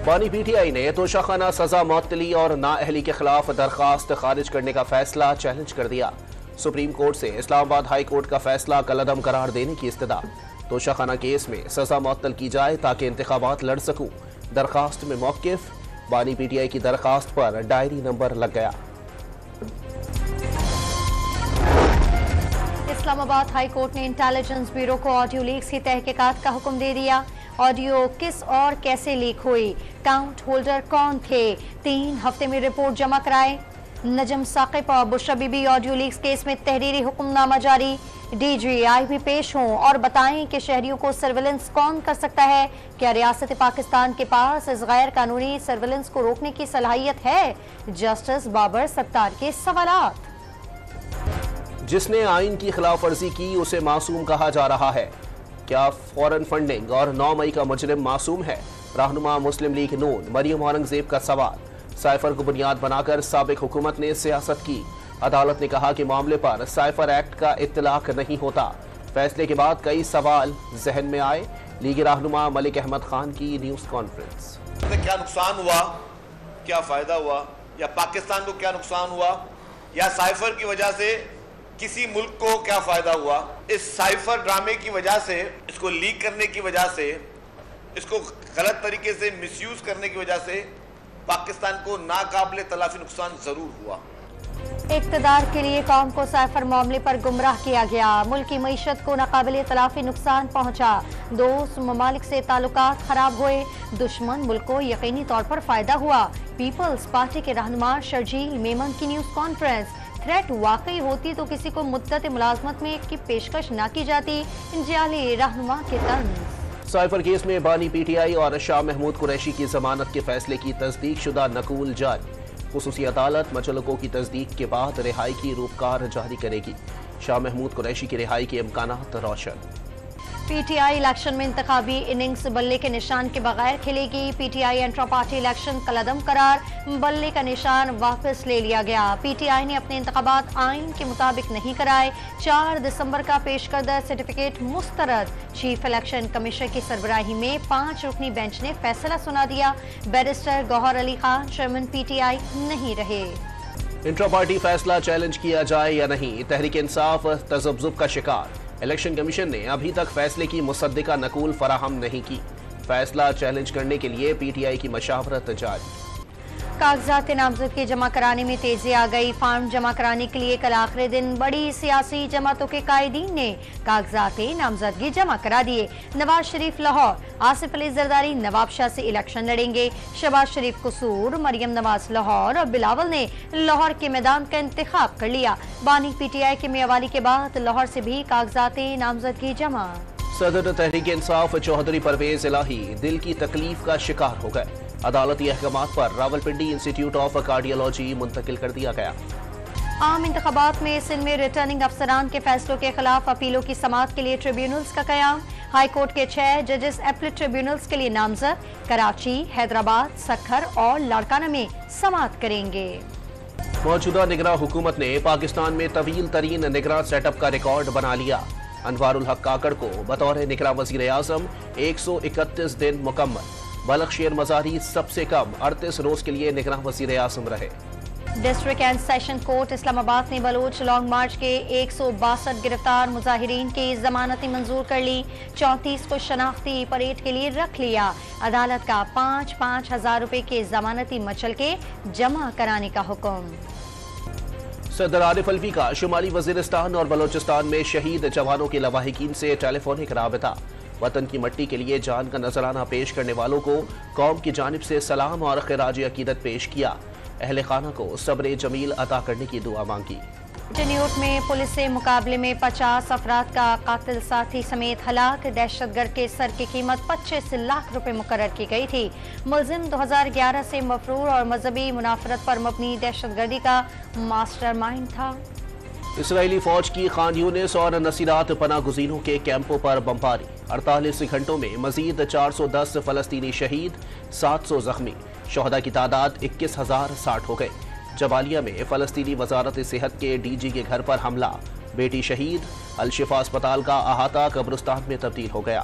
بانی P T I نے توشہ سزا معطلی اور نااہلی کے خلاف درخواست خارج کرنے کا فیصلہ چیلنج کر دیا۔ سپریم کورٹ سے اسلام آباد ہائی کورٹ کا فیصلہ کالعدم قرار دینے کی استدعا۔ توشہ کیس میں سزا معطل کی جائے تاکہ انتخابات لڑ سکوں۔ درخواست میں موقف، بانی پی ٹی آئی کی درخواست پر ڈائری نمبر لگ گیا۔ اسلام آباد ہائی کورٹ نے انٹیلیجنس بیورو کو آڈیو لیکس کی تحقیقات کا حکم دے دیا۔ آڈیو کس اور کیسے لیک ہوئی، کاؤنٹ ہولڈر کون تھے، 3 ہفتے میں رپورٹ جمع کرائے۔ نجم ثاقب اور Bushra Bibi audio leaks case میں تحریری حکم نامہ جاری۔ ڈی جی آئی بھی پیش ہوں اور بتائیں کہ شہریوں کو سرویلنس کون کر سکتا ہے، کیا ریاست پاکستان کے پاس اس غیر قانونی سرویلنس کو روکنے کی صلاحیت ہے؟ جسٹس بابر ستار کے سوالات۔ جس نے آئین کی خلاف ورزی کی اسے معصوم کہا جا رہا ہے، کیا فورن فنڈنگ اور 9 مئی کا مجرم معصوم ہے؟ رہنما مسلم لیگ نون مریم اورنگزیب کا سوال۔ سائفر کو بنیاد بنا کر سابق حکومت نے سیاست کی، عدالت نے کہا کہ معاملے پر سائفر ایکٹ کا اطلاق نہیں ہوتا۔ فیصلے کے بعد کئی سوال ذہن میں آئے۔ لیگ رہنما ملک احمد خان کی نیوز کانفرنس۔ کیا نقصان ہوا، کیا فائدہ ہوا، یا پاکستان کو کیا نقصان ہوا، یا سائفر کی وجہ سے کسی ملک کو کیا فائدہ ہوا؟ اس سائفر ڈرامے کی وجہ سے، اس کو لیک کرنے کی وجہ سے، اس کو غلط طریقے سے مس یوز کرنے کی وجہ سے پاکستان کو ناقابل تلافی نقصان ضرور ہوا۔ اقتدار کے لیے قوم کو سائفر معاملے پر گمراہ کیا گیا، ملکی معیشت کو ناقابل تلافی نقصان پہنچا، دوست ممالک سے تعلقات خراب ہوئے، دشمن ملک کو یقینی طور پر فائدہ ہوا۔ پیپلز پارٹی کے رہنما شرجیل میمن کی نیوز کانفرنس۔ تھریٹ واقعی ہوتی تو کسی کو مدت ملازمت میں کی پیشکش نہ کی جاتی، جعلی رہنما کے طنز۔ سائفر کیس میں بانی پی ٹی آئی اور شاہ محمود قریشی کی ضمانت کے فیصلے کی تصدیق شدہ نقول جاری۔ خصوصی عدالت مچلقوں کی تصدیق کے بعد رہائی کی روپکار جاری کرے گی۔ شاہ محمود قریشی کی رہائی کے امکانات روشن۔ پی ٹی آئی الیکشن میں انتخابی اننگز بلے کے نشان کے بغیر کھیلے گی۔ P T I intra party election کالعدم قرار، بلے کا نشان واپس لے لیا گیا۔ پی ٹی آئی نے اپنے انتخابات آئین کے مطابق نہیں کرائے، 4 دسمبر کا پیش کردہ سرٹیفکیٹ مسترد۔ چیف الیکشن کمیشنر کی سربراہی میں 5 رکنی بینچ نے فیصلہ سنا دیا، barrister Gohar Ali Khan chairman P T I نہیں رہے۔ انٹرا پارٹی فیصلہ چیلنج کیا جائے یا نہیں، تحریک انصاف تذبذب کا شکار۔ الیکشن کمیشن نے ابھی تک فیصلے کی مصدقہ نقول فراہم نہیں کی، فیصلہ چیلنج کرنے کے لیے پی ٹی آئی کی مشاورت جاری۔ کاغذات نامزدگی جمع کرانے میں تیزی آ گئی، فارم جمع کرانے کے لیے کل آخری دن بڑی سیاسی جماعتوں کے قائدین نے کاغذات نامزدگی جمع کرا دیے۔ نواز شریف لاہور، آصف علی زرداری نواب شاہ سے الیکشن لڑیں گے، شہباز شریف قصور، مریم نواز لاہور اور بلاول نے لاہور کے میدان کا انتخاب کر لیا۔ بانی پی ٹی آئی کے میوالی کے بعد لاہور سے بھی کاغذات نامزدگی جمع۔ صدر تحریک انصاف چوہدری پرویز الہی دل کی تکلیف کا شکار ہو گئے، عدالتی احکامات پر راولپنڈی انسٹی ٹیوٹ آف کارڈیالوجی منتقل کر دیا گیا۔ عام انتخابات میں سندھ میں ریٹرننگ افسران کے فیصلوں کے خلاف اپیلوں کی سماعت کے لیے ٹریبیونلز کا قیام۔ ہائی کورٹ کے 6 ججز اپیلٹ ٹریبیونلز کے لیے نامزد کراچی، حیدرآباد، سکھر اور لاڑکانہ میں سماعت کریں گے۔ موجودہ نگراں حکومت نے پاکستان میں طویل ترین نگراں سیٹ اپ کا ریکارڈ بنا لیا۔ انوار الحق کاکڑ کو بطور نگراں وزیر اعظم 131 دن مکمل۔ بلخ شیر مزاری سب سے کم 38 روز کے لیے نگراں وزیر اعظم رہے۔ ڈسٹرکٹ اینڈ سیشن کورٹ اسلام آباد نے بلوچ لانگ مارچ کے 162 گرفتار مظاہرین کی ضمانتیں منظور کر لی، 34 کو شناختی پریڈ کے لیے رکھ لیا۔ عدالت کا 5-5 ہزار روپے کے ضمانتی مچل کے جمع کرانے کا حکم۔ صدر عارف الوی کا شمالی وزیرستان اور بلوچستان میں شہید جوانوں کے لواحقین سے ٹیلی فونک رابطہ۔ وطن کی مٹی کے لیے جان کا نذرانہ پیش کرنے والوں کو قوم کی جانب سے سلام اور خراج عقیدت پیش کیا، اہل خانہ کو صبر جمیل عطا کرنے کی دعا مانگی۔ جنیوٹ میں پولیس سے مقابلے میں 50 افراد کا قاتل ساتھی سمیت ہلاک، دہشت گرد کے سر کی قیمت 25 لاکھ روپے مقرر کی گئی تھی۔ ملزم 2011 سے مفرور اور مذہبی منافرت پر مبنی دہشت گردی کا ماسٹر مائنڈ تھا۔ اسرائیلی فوج کی خان یونس اور نصیرات پناہ گزینوں کے کیمپوں پر بمباری، 48 گھنٹوں میں مزید 410 فلسطینی شہید، 700 زخمی، شہداء کی تعداد 21,060 ہو گئے۔ جبالیہ میں فلسطینی وزارت صحت کے ڈی جی کے گھر پر حملہ، بیٹی شہید، الشفا اسپتال کا احاطہ قبرستان میں تبدیل ہو گیا۔